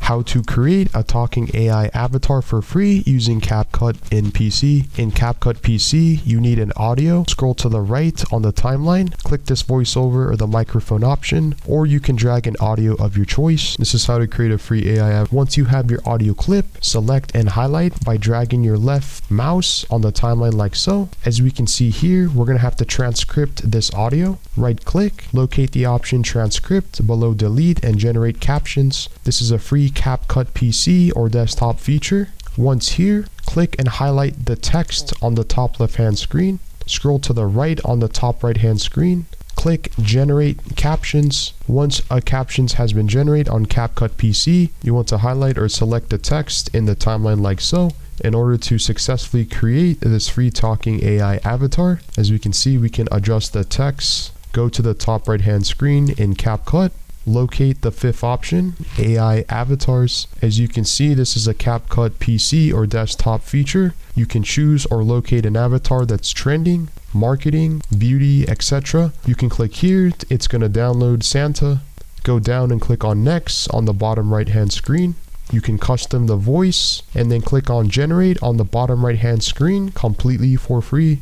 how to create a talking AI avatar for free using Capcut in PC. In Capcut PC, you need an audio. Scroll to the right on the timeline, click this voiceover or the microphone option, or you can drag an audio of your choice. This is how to create a free AI avatar. Once you have your audio clip, select and highlight by dragging your left mouse on the timeline like so. As we can see here, we're going to have to transcript this audio. Right click, locate the option transcript, below delete and generate captions. This is a free Capcut PC or desktop feature. Once here, click and highlight the text on the top left hand screen. Scroll to the right on the top right hand screen. Click generate captions. Once a captions has been generated on Capcut PC, you want to highlight or select the text in the timeline like so in order to successfully create this free talking AI avatar. As we can see, we can adjust the text. Go to the top right hand screen in Capcut. Locate the fifth option, AI avatars. As you can see, this is a Capcut PC or desktop feature. You can choose or locate an avatar that's trending, marketing, beauty, etc. You can click here. It's going to download Santa. Go down and click on next on the bottom right hand screen. You can custom the voice and then click on generate on the bottom right hand screen completely for free.